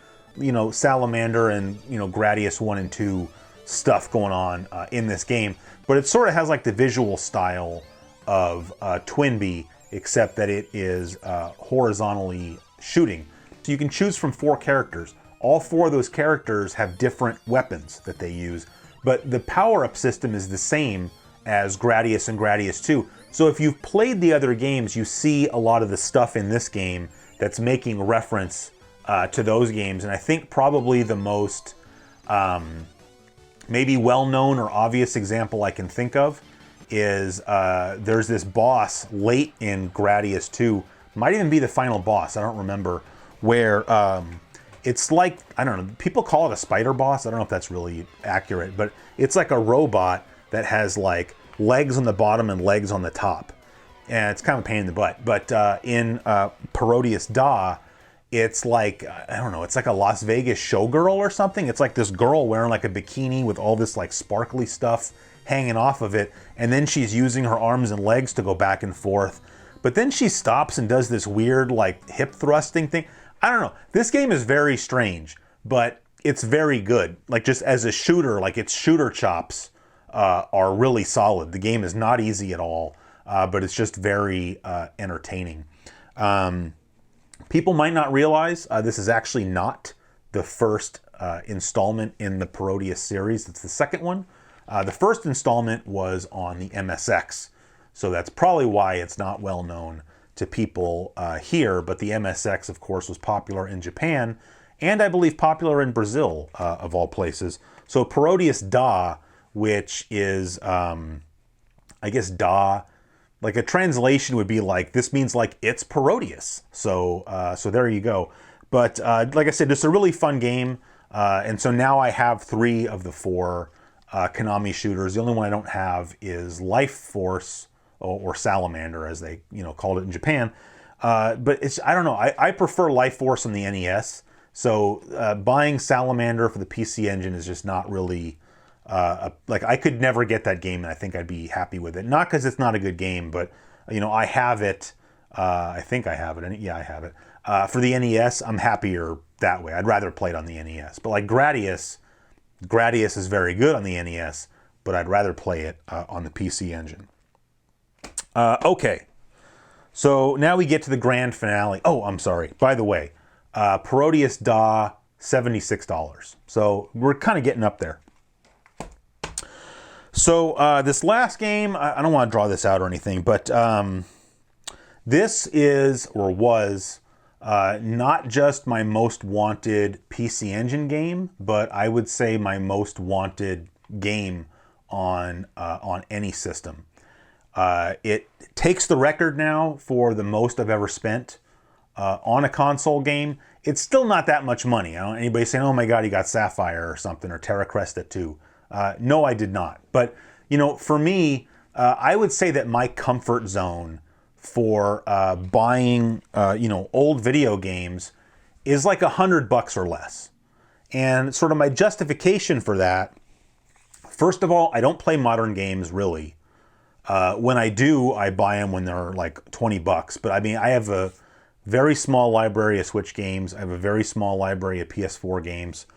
Salamander and Gradius 1 and 2 stuff going on in this game, but it sort of has like the visual style of Twinbee, except that it is horizontally shooting. So you can choose from 4 characters. All 4 of those characters have different weapons that they use, but the power-up system is the same as Gradius and Gradius 2. So if you've played the other games, you see a lot of the stuff in this game that's making reference to those games. And I think probably the most maybe well-known or obvious example I can think of is there's this boss late in Gradius 2, might even be the final boss, I don't remember, where it's like, I don't know, people call it a spider boss, I don't know if that's really accurate, but it's like a robot that has like legs on the bottom and legs on the top. And it's kind of a pain in the butt. But in Parodius Da, it's like, I don't know, it's like a Las Vegas showgirl or something. It's like this girl wearing like a bikini with all this like sparkly stuff hanging off of it. And then she's using her arms and legs to go back and forth. But then she stops and does this weird like hip thrusting thing. I don't know. This game is very strange, but it's very good. Like just as a shooter, like its shooter chops are really solid. The game is not easy at all, but it's just very entertaining. People might not realize this is actually not the first installment in the Parodius series. It's the second one. The first installment was on the MSX, so that's probably why it's not well known to people here, but the MSX, of course, was popular in Japan, and I believe popular in Brazil, of all places. So Parodius Da, which is, I guess Da, like a translation would be like, this means like it's Parodius. So so there you go. But like I said, it's a really fun game. And so now I have 3 of the 4 Konami shooters. The only one I don't have is Life Force, or Salamander as they called it in Japan. But it's, I don't know, I prefer Life Force on the NES. So buying Salamander for the PC Engine is just not really, like I could never get that game and I think I'd be happy with it. Not because it's not a good game, but I have it, I think I have it, yeah I have it. For the NES, I'm happier that way. I'd rather play it on the NES. But like Gradius is very good on the NES, but I'd rather play it on the PC Engine. Okay, so now we get to the grand finale. Oh, I'm sorry. By the way, Parodius Da, $76. So we're kind of getting up there. So this last game, I don't want to draw this out or anything, but this is, or was, not just my most wanted PC Engine game, but I would say my most wanted game on any system. It takes the record now for the most I've ever spent on a console game. It's still not that much money. I don't want anybody saying, oh my god, you got Sapphire or something, or Terra Cresta 2. No, I did not. But, for me, I would say that my comfort zone for buying, old video games is like $100 or less. And sort of my justification for that, first of all, I don't play modern games really. When I do, I buy them when they're like $20. But I mean, I have a very small library of Switch games. I have a very small library of PS4 games.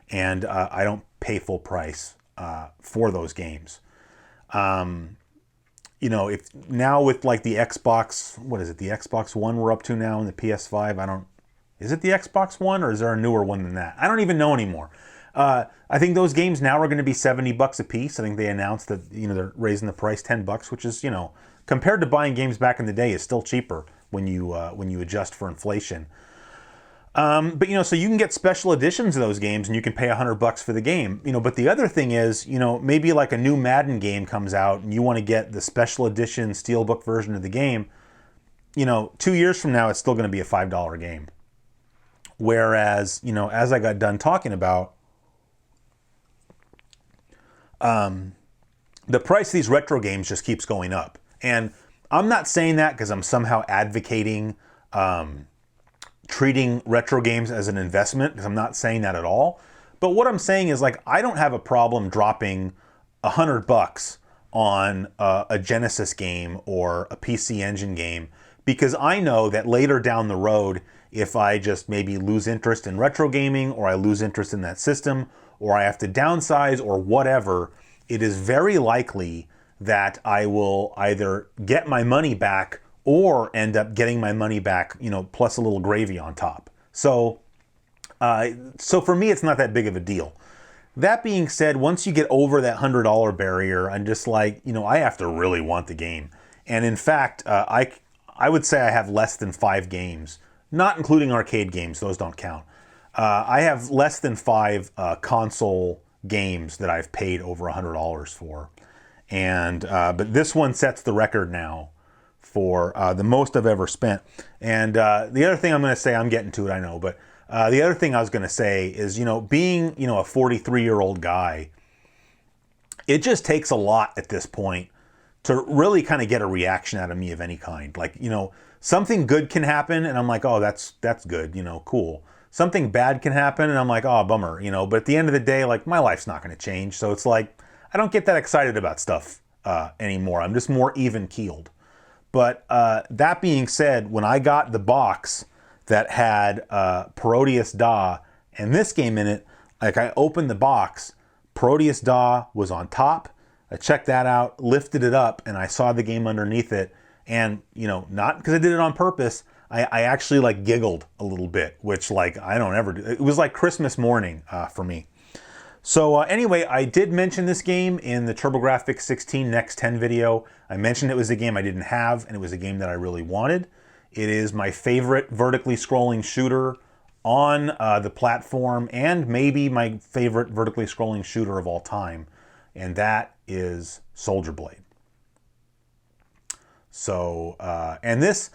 And I don't pay full price for those games. If now with like the Xbox, what is it? The Xbox One we're up to now, and the PS5. Is it the Xbox One or is there a newer one than that? I don't even know anymore. I think those games now are going to be $70 a piece. I think they announced that they're raising the price $10, which is compared to buying games back in the day, is still cheaper when you adjust for inflation. But so you can get special editions of those games and you can pay $100 for the game. But the other thing is, maybe like a new Madden game comes out and you want to get the special edition steelbook version of the game. 2 years from now, it's still going to be a $5 game. Whereas, as I got done talking about, the price of these retro games just keeps going up. And I'm not saying that because I'm somehow advocating treating retro games as an investment, because I'm not saying that at all. But what I'm saying is, like, I don't have a problem dropping $100 on a Genesis game or a PC Engine game, because I know that later down the road, if I just maybe lose interest in retro gaming, or I lose interest in that system, or I have to downsize or whatever, it is very likely that I will either get my money back or end up getting my money back, you know, plus a little gravy on top. So for me, it's not that big of a deal. That being said, once you get over that $100 barrier, I'm just like, you know, I have to really want the game. And in fact, I would say I have less than 5 games, not including arcade games, those don't count. I have less than 5 console games that I've paid over $100 for. And but this one sets the record now for the most I've ever spent. And the other thing I'm going to say, I'm getting to it, I know, but the other thing I was going to say is, you know, being, you know, a 43-year-old guy, it just takes a lot at this point to really kind of get a reaction out of me of any kind. Like, you know, something good can happen and I'm like, oh, that's good, you know, cool. Something bad can happen and I'm like, oh, bummer, you know, but at the end of the day, like, my life's not going to change. So it's like, I don't get that excited about stuff anymore. I'm just more even-keeled. But that being said, when I got the box that had Parodius Da and this game in it, like, I opened the box, Parodius Da was on top. I checked that out, lifted it up, and I saw the game underneath it. And, you know, not because I did it on purpose, I actually, like, giggled a little bit, which, like, I don't ever do. It was like Christmas morning for me. So anyway, I did mention this game in the TurboGrafx 16 Next 10 video. I mentioned it was a game I didn't have, and it was a game that I really wanted. It is my favorite vertically scrolling shooter on the platform, and maybe my favorite vertically scrolling shooter of all time, and that is Soldier Blade. So, and this,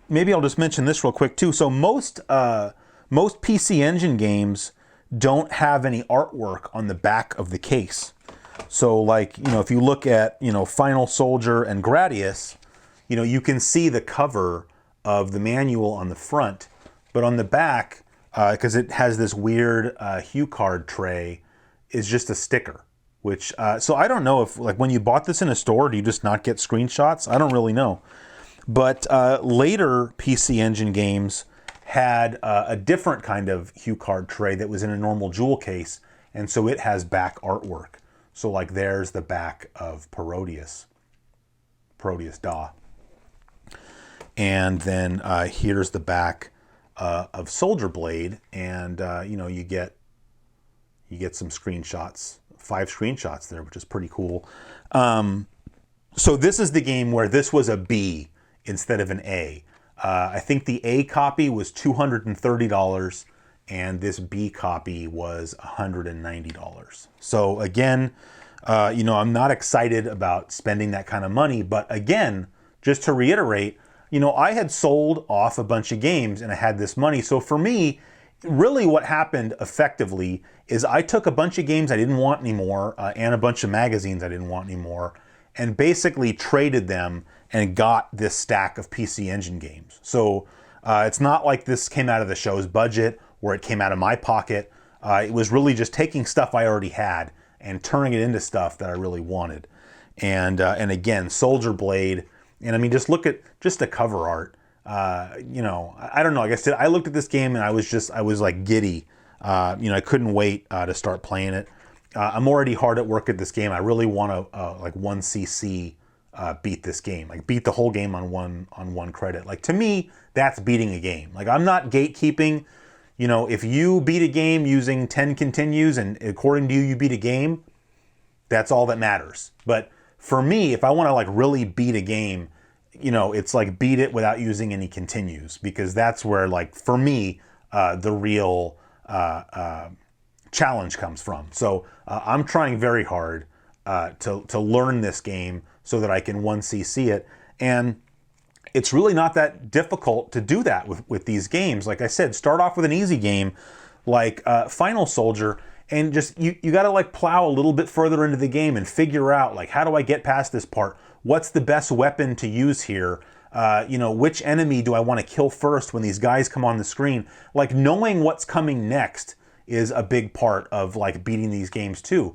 maybe I'll just mention this real quick too. So most PC Engine games don't have any artwork on the back of the case. So, like, you know, if you look at, you know, Final Soldier and Gradius, you know, you can see the cover of the manual on the front, but on the back, because it has this weird hue card tray, is just a sticker. Which, so I don't know if, like, when you bought this in a store, do you just not get screenshots? I don't really know. But later PC Engine games had a different kind of hue card tray that was in a normal jewel case, and so it has back artwork. So, like, there's the back of Parodius Da. And then here's the back of Soldier Blade, and you know, you get some screenshots, 5 screenshots there, which is pretty cool. So this is the game where this was a B instead of an A. I think the A copy was $230, and this B copy was $190. So again, you know, I'm not excited about spending that kind of money, but again, just to reiterate, you know, I had sold off a bunch of games and I had this money. So for me, really what happened effectively is I took a bunch of games I didn't want anymore and a bunch of magazines I didn't want anymore, and basically traded them and got this stack of PC Engine games. So it's not like this came out of the show's budget or it came out of my pocket. It was really just taking stuff I already had and turning it into stuff that I really wanted. And again, Soldier Blade, and I mean, just look at just the cover art. You know, I don't know. I guess I looked at this game and I was like giddy. You know, I couldn't wait to start playing it. I'm already hard at work at this game. I really want to like 1cc beat this game, like beat the whole game on one credit. Like, to me, that's beating a game. Like, I'm not gatekeeping. You know, if you beat a game using 10 continues and according to you, you beat a game, that's all that matters. But for me, if I want to like really beat a game, you know, it's like beat it without using any continues, because that's where, like, for me, the real challenge comes from. So I'm trying very hard to learn this game so that I can 1cc it. And it's really not that difficult to do that with these games. Like I said, start off with an easy game like Final Soldier, and just you got to like plow a little bit further into the game and figure out, like, how do I get past this part? What's the best weapon to use here? You know, which enemy do I want to kill first when these guys come on the screen? Like, knowing what's coming next is a big part of like beating these games too.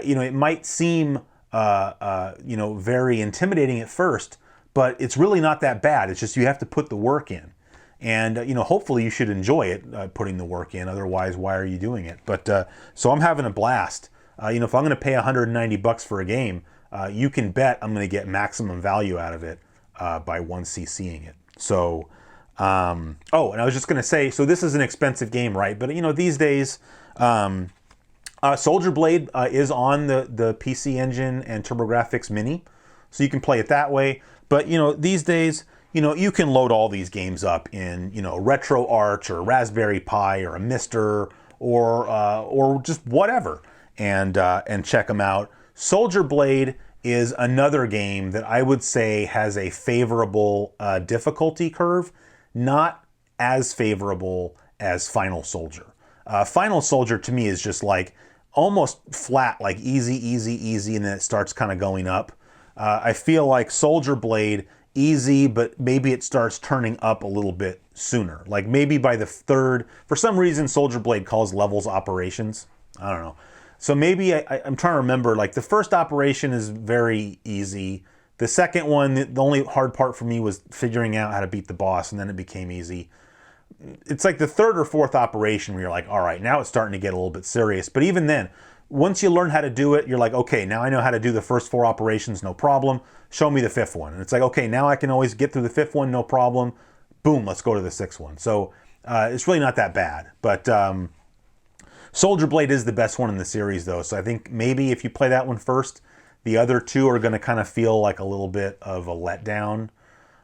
You know, it might seem you know, very intimidating at first, but it's really not that bad. It's just you have to put the work in. And, hopefully you should enjoy it, putting the work in. Otherwise, why are you doing it? But so I'm having a blast. If I'm going to pay $190 for a game, you can bet I'm going to get maximum value out of it by 1cc'ing it. So, and I was just going to say, so this is an expensive game, right? But, these days, Soldier Blade is on the PC Engine and TurboGrafx Mini, so you can play it that way. But, these days, you can load all these games up in, RetroArch or Raspberry Pi or a Mister or just whatever, and check them out. Soldier Blade is another game that I would say has a favorable difficulty curve, not as favorable as Final Soldier. Final Soldier to me is just like almost flat, like easy, easy, easy, and then it starts kind of going up. I feel like Soldier Blade, easy, but maybe it starts turning up a little bit sooner. Like maybe by the third, for some reason Soldier Blade calls levels operations. I don't know. So maybe I'm trying to remember, like the first operation is very easy. The second one, the only hard part for me was figuring out how to beat the boss, and then it became easy. It's like the third or fourth operation where you're like, all right, now it's starting to get a little bit serious. But even then, once you learn how to do it, you're like, okay, now I know how to do the first 4 operations, no problem. Show me the 5th one. And it's like, okay, now I can always get through the 5th one, no problem. Boom, let's go to the 6th one. So it's really not that bad. But Soldier Blade is the best one in the series, though. So I think maybe if you play that one first, the other 2 are going to kind of feel like a little bit of a letdown.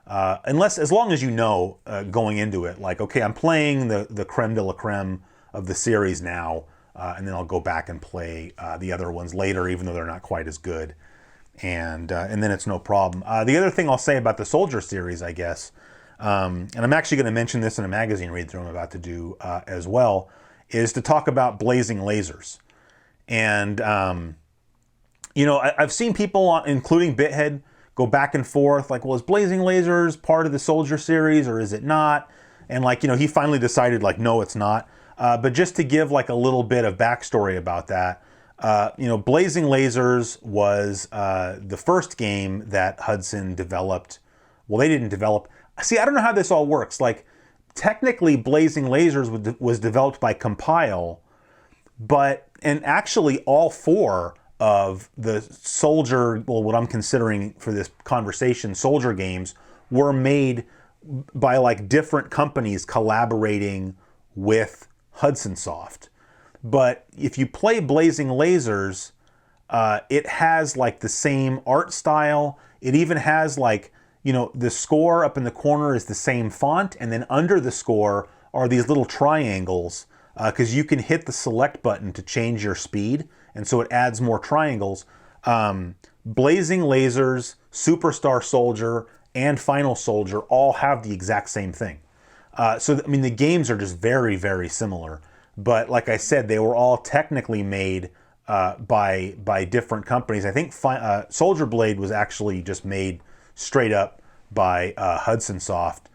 As long as you know going into it, like, okay, I'm playing the creme de la creme of the series now, and then I'll go back and play the other ones later, even though they're not quite as good. And then it's no problem. The other thing I'll say about the Soldier series, I guess, and I'm actually going to mention this in a magazine read-through I'm about to do as well, is to talk about blazing lasers. And, I've seen people, including Bithead, go back and forth, like, well, is blazing lasers part of the Soldier series or is it not? And, he finally decided, like, no, it's not. But just to give, like, a little bit of backstory about that, Blazing Lasers was the first game that Hudson developed. Well, they didn't develop. See, I don't know how this all works. Like, technically, Blazing Lasers was developed by Compile, and actually all 4 of the Soldier, well, what I'm considering for this conversation, Soldier games, were made by, like, different companies collaborating with Hudson Soft. But if you play Blazing Lasers, it has like the same art style. It even has like, the score up in the corner is the same font. And then under the score are these little triangles because you can hit the select button to change your speed. And so it adds more triangles. Blazing Lasers, Superstar Soldier, and Final Soldier all have the exact same thing. The games are just very, very similar. But like I said, they were all technically made by different companies. I think Soldier Blade was actually just made straight up by Hudson Soft.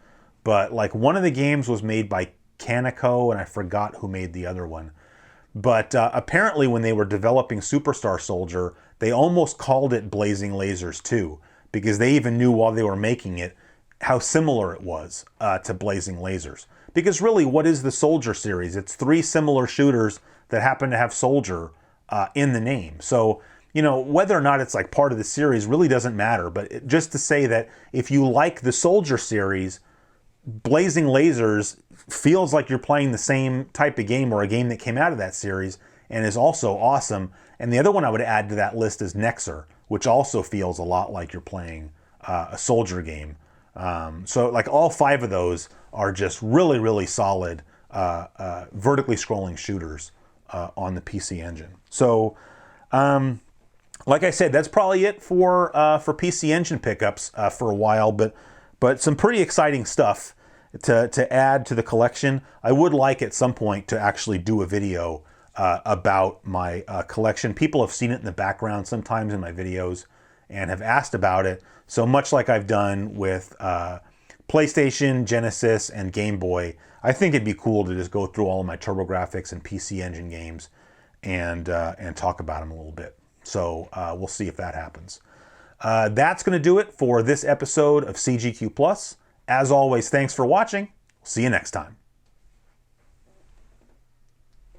But like one of the games was made by Canico, and I forgot who made the other one. But apparently when they were developing Superstar Soldier, they almost called it Blazing Lasers 2, because they even knew while they were making it how similar it was to Blazing Lasers. Because really, what is the Soldier series? It's 3 similar shooters that happen to have Soldier in the name. So, whether or not it's like part of the series really doesn't matter. But just to say that if you like the Soldier series, Blazing Lasers feels like you're playing the same type of game or a game that came out of that series and is also awesome. And the other one I would add to that list is Nexur, which also feels a lot like you're playing a Soldier game. So like all 5 of those are just really, really solid vertically scrolling shooters on the PC Engine. So, like I said, that's probably it for PC Engine pickups for a while. But some pretty exciting stuff to add to the collection. I would like at some point to actually do a video about my collection. People have seen it in the background sometimes in my videos and have asked about it. So much like I've done with PlayStation, Genesis, and Game Boy, I think it'd be cool to just go through all of my TurboGrafx and PC Engine games and talk about them a little bit. So we'll see if that happens. That's going to do it for this episode of CGQ Plus. As always, thanks for watching. See you next time.